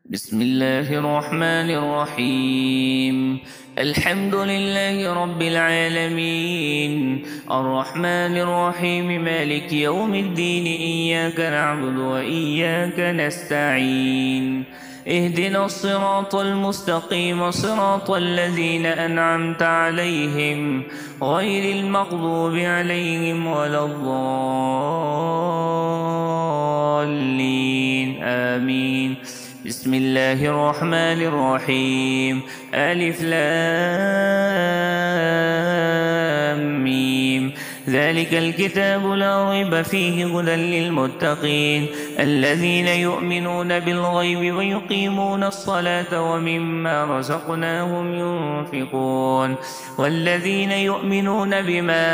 بسم الله الرحمن الرحيم. الحمد لله رب العالمين، الرحمن الرحيم، مالك يوم الدين. إياك نعبد وإياك نستعين. اهدنا الصراط المستقيم، صراط الذين أنعمت عليهم غير المغضوب عليهم ولا الضالين. آمين. بسم الله الرحمن الرحيم. ألف لام ميم. ذلك الكتاب لا ريب فيه هدى للمتقين الذين يؤمنون بالغيب ويقيمون الصلاة ومما رزقناهم ينفقون والذين يؤمنون بما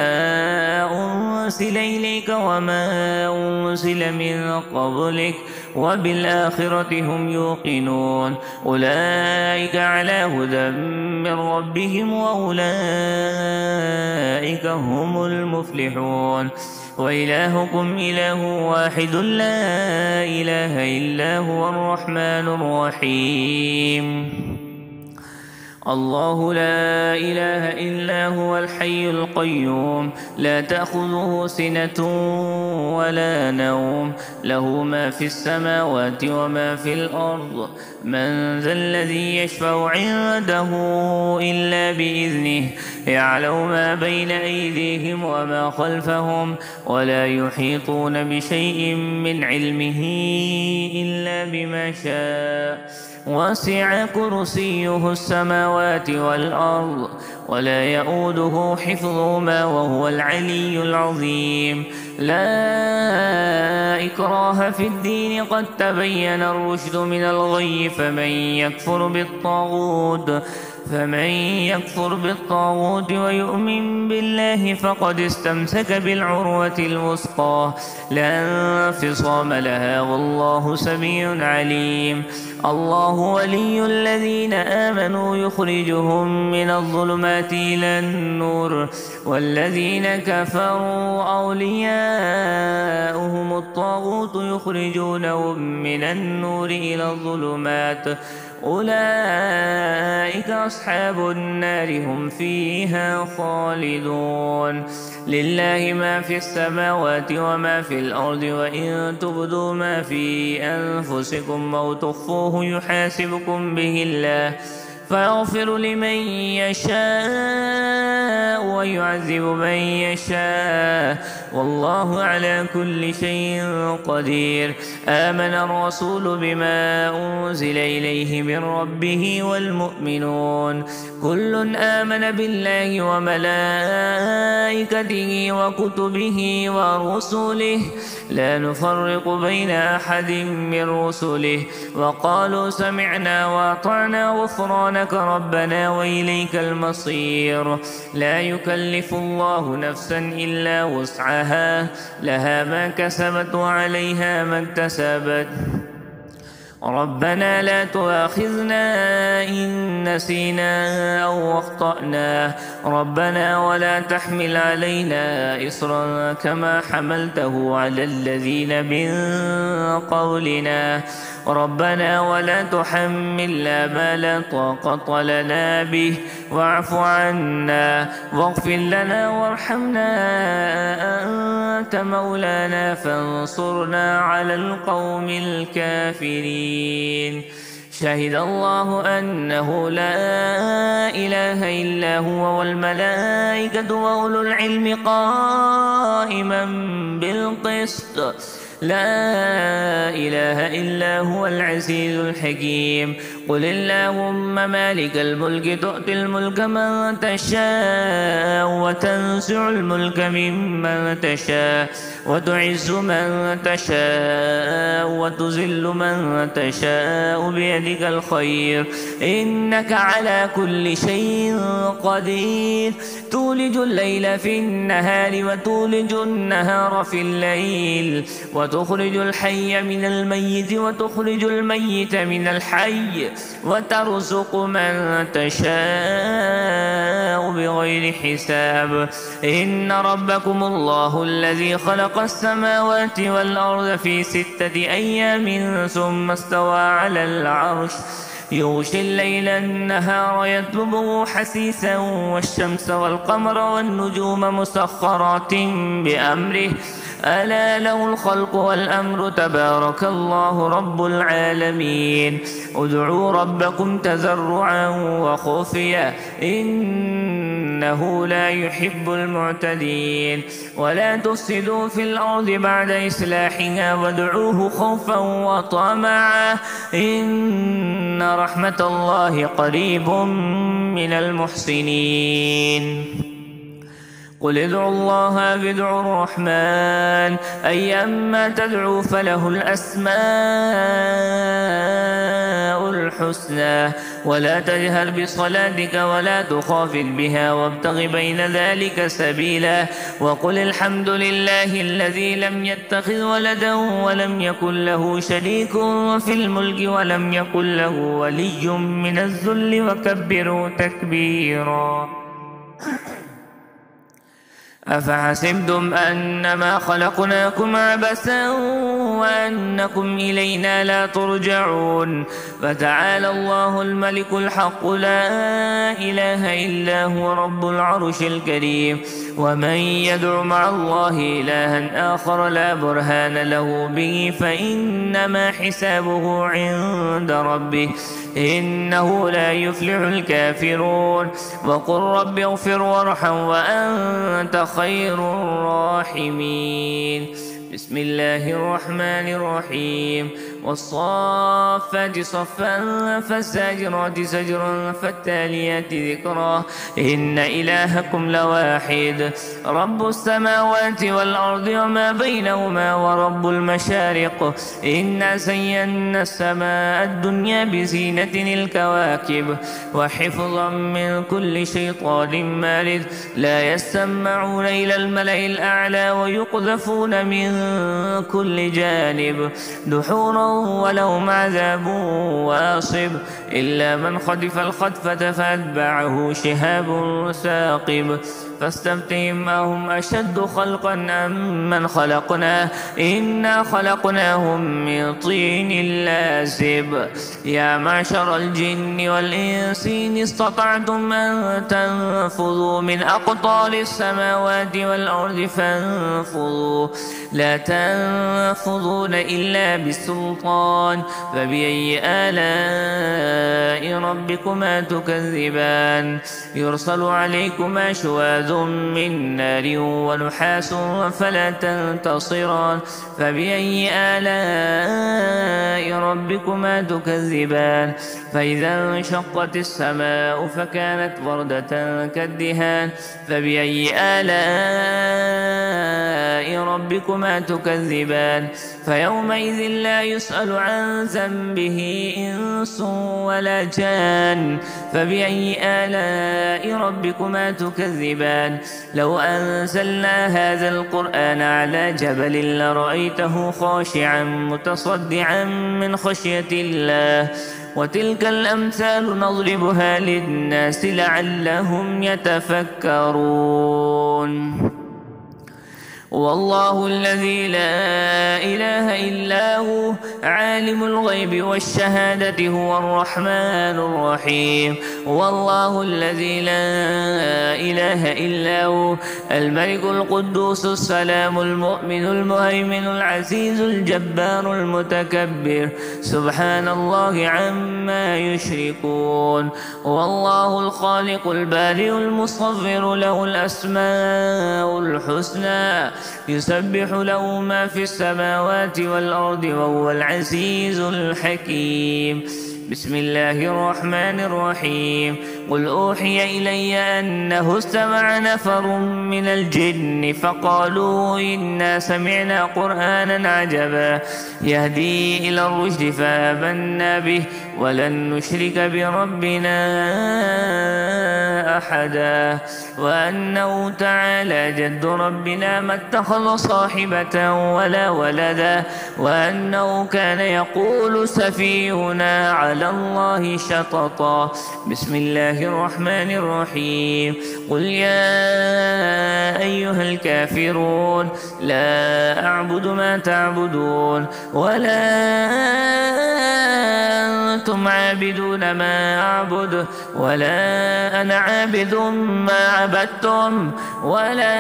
أنزل إليك وما أنزل من قبلك وبالآخرة هم يوقنون أولئك على هدى من ربهم وأولئك هم المفلحون. وإلهكم إله واحد لا إله إلا هو الرحمن الرحيم. الله لا إله إلا هو الحي القيوم لا تأخذه سنة ولا نوم له ما في السماوات وما في الأرض من ذا الذي يشفع عنده إلا بإذنه يعلم ما بين أيديهم وما خلفهم ولا يحيطون بشيء من علمه إلا بما شاء وسع كرسيه السماوات والأرض ولا يؤوده حفظهما وهو العلي العظيم. لا إكراه في الدين قد تبين الرشد من الغي فمن يكفر بالطاغوت ويؤمن بالله فقد استمسك بالعروة الوثقى لا انفصام لها والله سميع عليم. الله ولي الذين آمنوا يخرجهم من الظلمات إلى النور والذين كفروا أولياؤهم الطاغوت يخرجونهم من النور إلى الظلمات أولئك أصحاب النار هم فيها خالدون. لله ما في السماوات وما في الأرض وإن تبدوا ما في أنفسكم أو تخفوه يحاسبكم به الله فيغفر لمن يشاء ويعذب من يشاء والله على كل شيء قدير. آمن الرسول بما أنزل إليه من ربه والمؤمنون كل آمن بالله وملائكته وكتبه ورسله لا نفرق بين أحد من رسله وقالوا سمعنا وأطعنا غفرانك ربنا وإليك المصير. لا يكلف الله نفسا إلا وسعها لها ما كسبت وعليها ما اكتسبت. ربنا لا تؤاخذنا إن نسينا أو أخطأنا ربنا ولا تحمل علينا إصرا كما حملته على الذين من قبلنا ربنا ولا تحملنا ما لا طاقة لنا به واعف عنا واغفر لنا وارحمنا أنت مولانا فانصرنا على القوم الكافرين. شهد الله أنه لا إله إلا هو والملائكة وأولو العلم قائما بالقسط لا إله إلا هو العزيز الحكيم. قل اللهم مالك الملك تؤتي الملك من تشاء وتنزع الملك ممن تشاء وتعز من تشاء وتذل من تشاء بيدك الخير إنك على كل شيء قدير. تولج الليل في النهار وتولج النهار في الليل وتخرج الحي من الميت وتخرج الميت من الحي وترزق من تشاء بغير حساب. إن ربكم الله الذي خلق السماوات والأرض في 6 أيام ثم استوى على العرش يغشي الليل النهار يطلبه حثيثا والشمس والقمر والنجوم مسخرات بأمره ألا له الخلق والأمر تبارك الله رب العالمين. ادعوا ربكم تضرعا وخفيا إنه لا يحب المعتدين. ولا تفسدوا في الأرض بعد إصلاحها وادعوه خوفا وطمعا إن رحمة الله قريب من المحسنين. قل ادعوا الله أو ادعوا الرحمن أيما تدعوا فله الأسماء الحسنى ولا تجهر بصلاتك ولا تخافت بها وابتغ بين ذلك سبيلا. وقل الحمد لله الذي لم يتخذ ولدا ولم يكن له شريك في الملك ولم يكن له ولي من الذل وكبره تكبيرا. أفحسبتم أنما خلقناكم عبثا وأنكم إلينا لا ترجعون. فتعالى الله الملك الحق لا إله إلا هو رب العرش الكريم. ومن يدع مع الله إلها آخر لا برهان له به فإنما حسابه عند ربه إنه لا يفلح الكافرون. وقل رب اغفر وارحم وأنت خير الراحمين. بسم الله الرحمن الرحيم. والصافات صفا فالزاجرات زجرا فالتاليات ذكرا إن إلهكم لواحد رب السماوات والأرض وما بينهما ورب المشارق. إنا زينا السماء الدنيا بزينة الكواكب وحفظا من كل شيطان مارد. لا يسمعون إلى الملأ الأعلى ويقذفون من كل جانب دحورا ولهم عذاب واصب إلا من خطف الخطفة فأتبعه شهاب ثاقب. فاستفتهم أهم أشد خلقا أم من خلقنا إنا خلقناهم من طين لازب. يا معشر الجن والإنس إن استطعتم أن تنفذوا من أقطار السماوات والأرض فانفذوا لا تنفذون إلا بسلطان. فبأي آلاء ربكما تكذبان يرسل عليكما شواذ من نار ونحاس فلا تنتصران. فبأي آلاء ربكما تكذبان فإذا انشقت السماء فكانت وردة كالدهان. فبأي آلاء ربكما تكذبان فيومئذ لا يسأل عن ذنبه إنس ولا جان. فبأي آلاء ربكما تكذبان لو أنزلنا هذا القرآن على جبل لرأيته خاشعا متصدعا من خشية الله. وتلك الأمثال نضربها للناس لعلهم يتفكرون. والله الذي لا إله إلا هو عالم الغيب والشهادة هو الرحمن الرحيم. والله الذي لا إله إلا هو الملك القدوس السلام المؤمن المهيمن العزيز الجبار المتكبر سبحان الله عما يشركون. والله الخالق البارئ المصور له الأسماء الحسنى يسبح له ما في السماوات والأرض وهو العزيز الحكيم. بسم الله الرحمن الرحيم. قل أوحي إلي أنه استمع نفر من الجن فقالوا إنا سمعنا قرآنا عجبا يهدي إلى الرشد فآمنا به ولن نشرك بربنا أحدا وأنه تعالى جد ربنا ما اتخذ صاحبة ولا ولدا وأنه كان يقول سفيهنا على الله شططا. بسم الله الرحمن الرحيم. قل يا أيها الكافرون لا أعبد ما تعبدون ولا أنتم عابدون ما أعبد ولا أنا عابد ما عبدتم ولا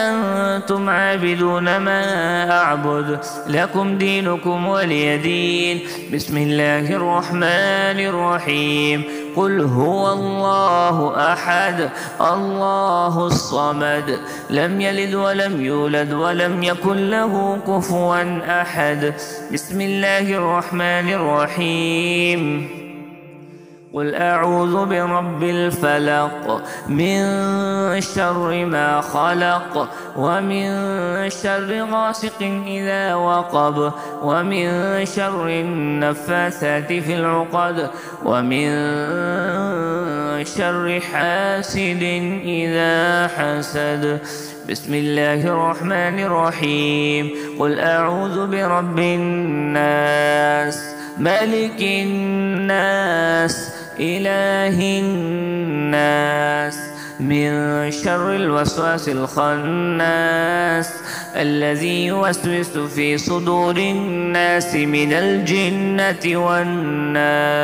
أنتم عابدون ما أعبد لكم دينكم ولي دين. بسم الله الرحمن الرحيم. قل هو الله أحد الله الصمد لم يلد ولم يولد ولم يكن له كفوا أحد. بسم الله الرحمن الرحيم. قل أعوذ برب الفلق من شر ما خلق ومن شر غاسق إذا وقب ومن شر النفاثات في العقد ومن شر حاسد إذا حسد. بسم الله الرحمن الرحيم. قل أعوذ برب الناس ملك الناس إله الناس من شر الوسواس الخناس الذي يوسوس في صدور الناس من الجنة والناس.